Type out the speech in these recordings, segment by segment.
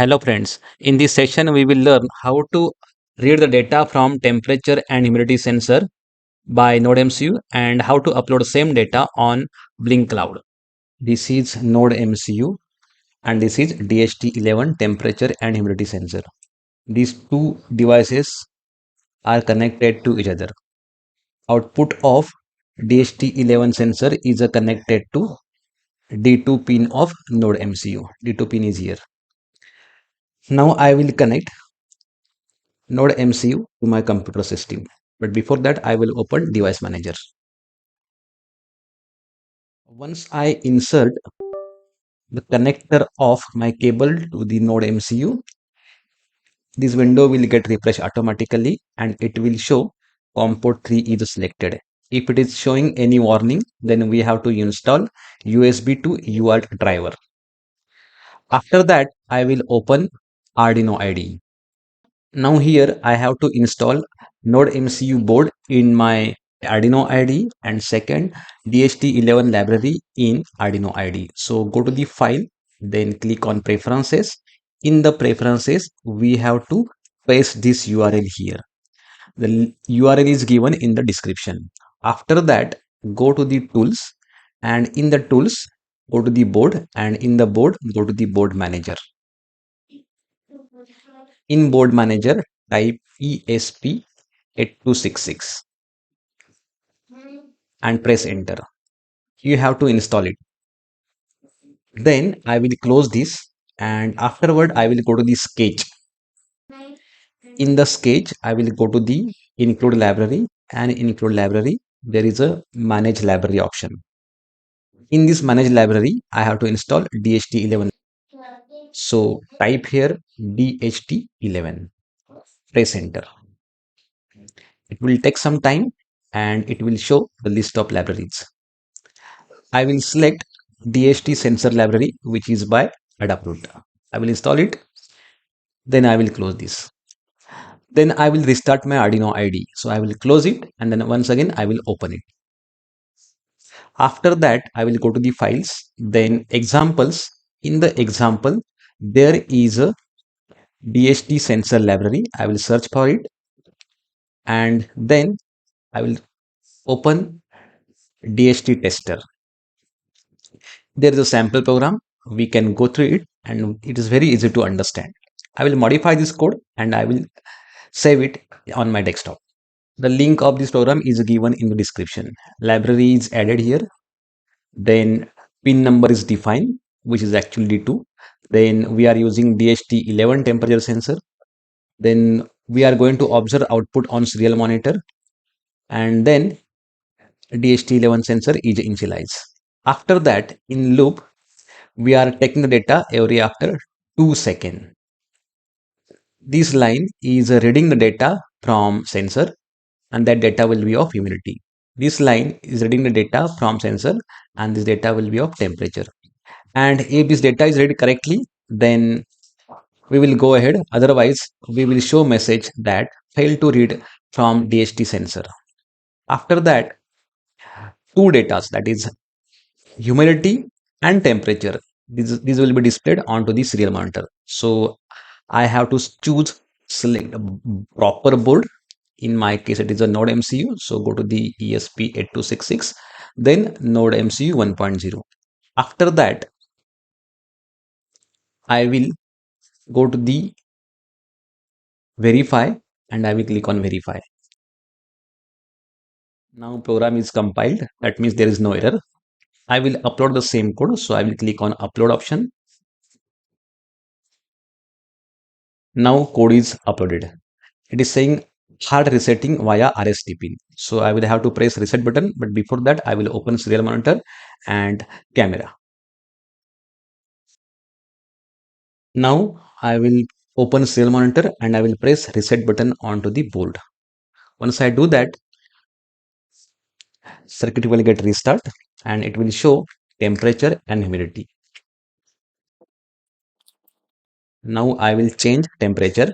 Hello friends, in this session we will learn how to read the data from temperature and humidity sensor by NodeMCU and how to upload same data on Blynk Cloud. This is NodeMCU and this is DHT11 temperature and humidity sensor. These two devices are connected to each other. Output of DHT11 sensor is connected to D2 pin of NodeMCU. D2 pin is here. Now I will connect NodeMCU to my computer system. But before that, I will open Device Manager. Once I insert the connector of my cable to the NodeMCU, this window will get refreshed automatically and it will show COM port 3 is selected. If it is showing any warning, then we have to install USB to UART driver. After that, I will open Arduino IDE. Now here I have to install NodeMCU board in my Arduino IDE and second DHT11 library in Arduino IDE. So go to the file, then click on preferences. In the preferences, we have to paste this URL here. The URL is given in the description. After that, go to the tools and in the tools, go to the board and in the board, go to the board manager. In board manager, type ESP8266 and press enter. You have to install it. Then I will close this and afterward I will go to the sketch. In the sketch, I will go to the include library and include library. There is a manage library option. In this manage library, I have to install DHT11. So type here DHT11. Press enter. It will take some time and it will show the list of libraries. I will select DHT sensor library, which is by Adafruit. I will install it. Then I will close this. Then I will restart my Arduino IDE. So I will close it and then once again I will open it. After that, I will go to the files, then examples. In the example, there is a DHT sensor library. I will search for it and then I will open DHT tester. There is a sample program. We can go through it and it is very easy to understand. I will modify this code and I will save it on my desktop. The link of this program is given in the description. Library is added here. Then pin number is defined, which is actually D2. Then we are using DHT11 temperature sensor. Then we are going to observe output on serial monitor. And then DHT11 sensor is initialized. After that, in loop, we are taking the data every after 2 seconds. This line is reading the data from sensor and that data will be of humidity. This line is reading the data from sensor and this data will be of temperature. And if this data is read correctly, then we will go ahead. Otherwise, we will show message that failed to read from DHT sensor. After that, two data, that is humidity and temperature. These will be displayed onto the serial monitor. So I have to choose select a proper board. In my case, it is a NodeMCU. So go to the ESP8266, then NodeMCU 1.0. After that, I will go to the verify and I will click on verify. Now program is compiled. That means there is no error. I will upload the same code. So I will click on upload option. Now code is uploaded. It is saying hard resetting via RST pin. So I will have to press reset button. But before that, I will open serial monitor and camera. Now I will open serial monitor and I will press reset button onto the board. Once I do that, circuit will get restart and it will show temperature and humidity. Now I will change temperature.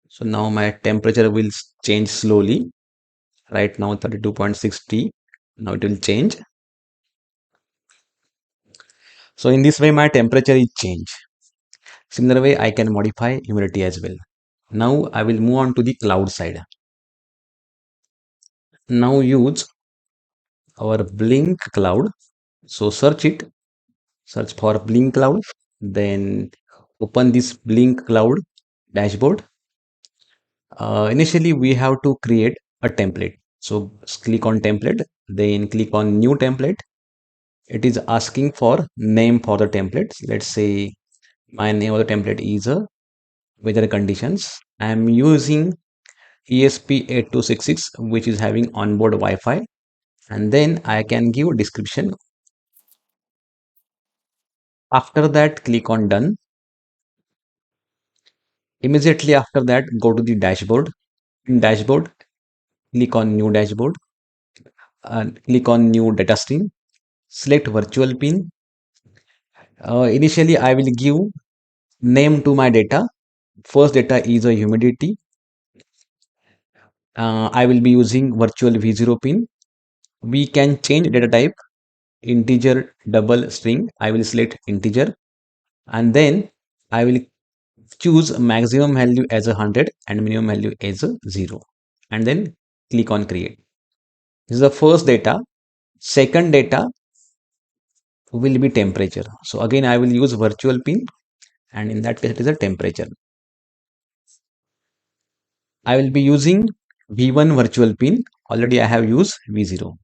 So now my temperature will change slowly. Right now 32.6 T. Now it will change. So in this way, my temperature is changed. Similar way, I can modify humidity as well. Now I will move on to the cloud side. Now use our Blynk cloud. So search for Blynk cloud, then open this Blynk cloud dashboard. Initially, we have to create a template. So click on template, then click on new template. It is asking for name for the template. Let's say my name of the template is weather conditions. I am using ESP8266, which is having onboard Wi-Fi, and then I can give description. After that, click on done. Immediately after that, go to the dashboard. In dashboard, click on new dashboard and click on new data stream. Select virtual pin. Initially, I will give name to my data. First data is a humidity. I will be using virtual V0 pin. We can change data type integer, double, string. I will select integer, and then I will choose maximum value as 100 and minimum value as 0, and then click on create. This is the first data. Second data will be temperature. So again, I will use virtual pin, and in that case it is a temperature. I will be using V1 virtual pin. Already I have used V0.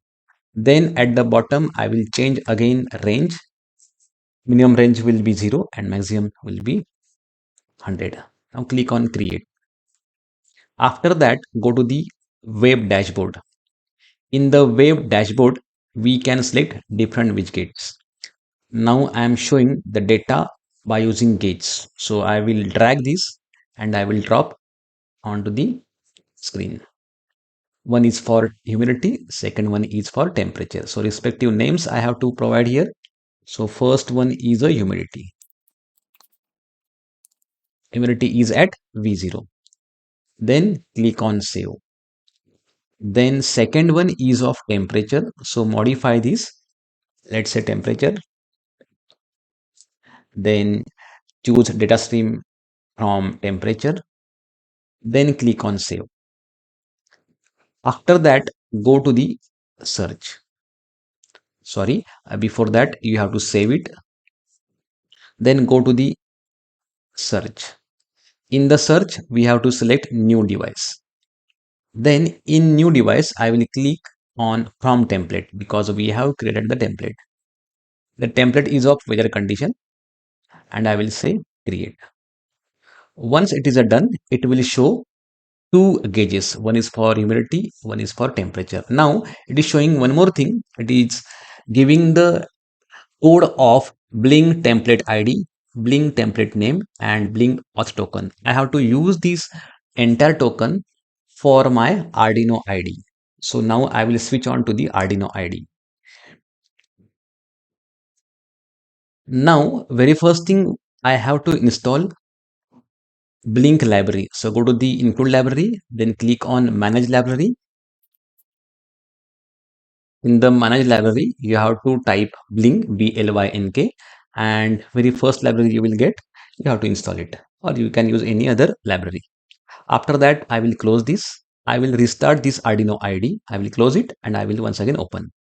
Then at the bottom I will change again range. Minimum range will be 0 and maximum will be 100. Now click on create. After that, go to the web dashboard. In the web dashboard, we can select different widgets. Now I am showing the data by using gates. So I will drag this and I will drop onto the screen. One is for humidity, second one is for temperature. So respective names I have to provide here. So first one is a humidity. Humidity is at V0. Then click on save. Then second one is of temperature. So modify this. Let's say temperature. Then choose data stream from temperature. Then click on save. After that, go to the search. Sorry, before that, you have to save it. Then go to the search. In the search, we have to select new device. Then in new device, I will click on from template because we have created the template. The template is of weather condition and I will say create. Once it is done, it will show two gauges. One is for humidity, one is for temperature. Now it is showing one more thing. It is giving the code of Blynk template ID, Blynk template name, and Blynk auth token. I have to use this entire token for my Arduino IDE. So now I will switch on to the Arduino IDE. Now, very first thing I have to install Blynk library. So go to the include library, then click on manage library. In the manage library, you have to type Blynk, BLYNK, and very first library you will get, you have to install it, or you can use any other library. After that, I will close this. I will restart this Arduino IDE. I will close it and I will once again open.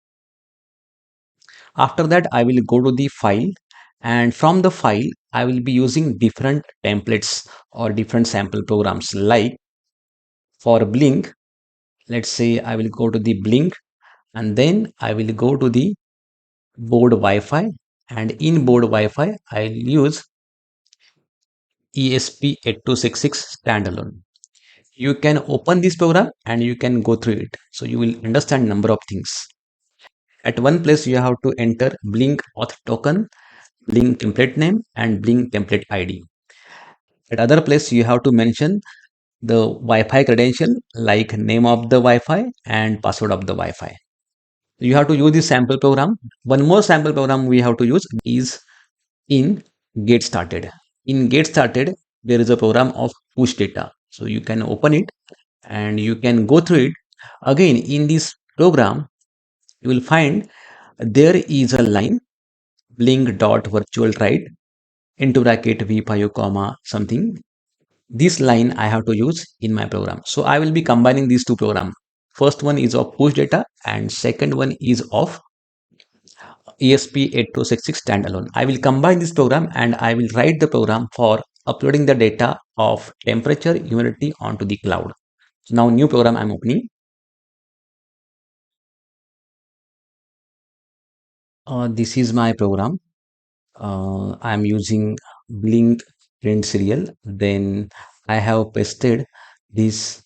After that, I will go to the file, and from the file, I will be using different templates or different sample programs. Like for Blynk, let's say I will go to the Blynk, and then I will go to the board Wi-Fi, and in board Wi-Fi, I'll use ESP8266 standalone. You can open this program and you can go through it. So you will understand number of things. At one place, you have to enter Blynk auth token, Blynk template name, and Blynk template ID. At other place, you have to mention the Wi-Fi credential like name of the Wi-Fi and password of the Wi-Fi. You have to use this sample program. One more sample program we have to use is in get started. In get started, there is a program of push data. So you can open it and you can go through it. Again, in this program, you will find there is a line blink dot virtual write into bracket v5 comma something. This line I have to use in my program. So I will be combining these two programs. First one is of push data and second one is of ESP8266 standalone. I will combine this program and I will write the program for uploading the data of temperature, humidity onto the cloud. So now new program I'm opening. This is my program. I'm using Blynk print serial. Then I have pasted this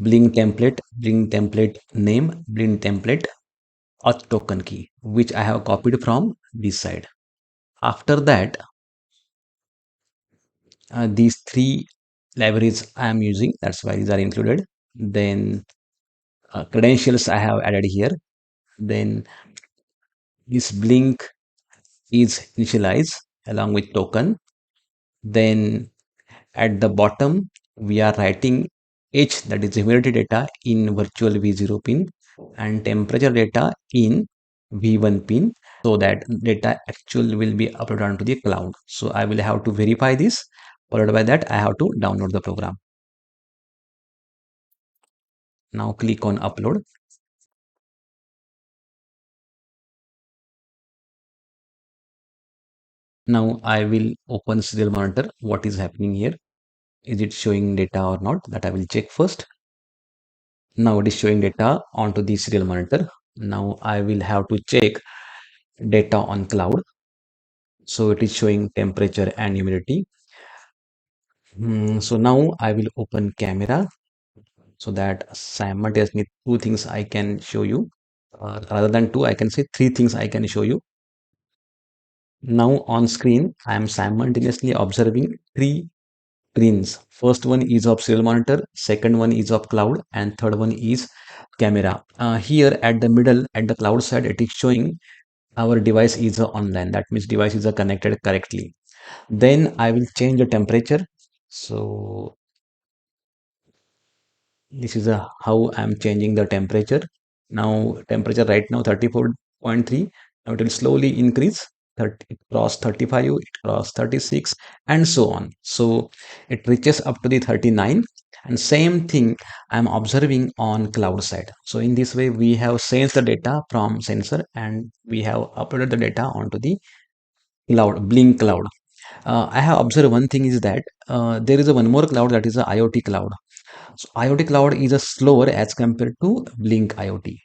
Blynk template name, Blynk template auth token key, which I have copied from this side. After that, these three libraries I am using, that's why these are included. Then credentials I have added here. Then this Blynk is initialized along with token. Then at the bottom, we are writing H, that is humidity data, in virtual V0 pin and temperature data in V1 pin, so that data actual will be uploaded onto the cloud. So I will have to verify this. Followed by that, I have to download the program. Now click on upload. Now I will open serial monitor. What is happening here? Is it showing data or not? That I will check first. Now it is showing data onto the serial monitor. Now I will have to check data on cloud. So it is showing temperature and humidity. So now I will open camera so that simultaneously two things I can show you. Rather than two, I can say three things I can show you. Now on screen, I am simultaneously observing three screens. First one is of serial monitor, second one is of cloud, and third one is camera. Here at the middle, at the cloud side, it is showing our device is online. That means device is connected correctly. Then I will change the temperature. So this is how I'm changing the temperature. Now temperature right now 34.3. Now it will slowly increase. 30, it cross 35, it cross 36, and so on. So it reaches up to the 39. And same thing I'm observing on cloud side. So in this way, we have sensed the data from sensor and we have uploaded the data onto the cloud, Blynk cloud. I have observed one thing is that there is a one more cloud, that is a IoT cloud. So IoT cloud is a slower as compared to Blynk IoT.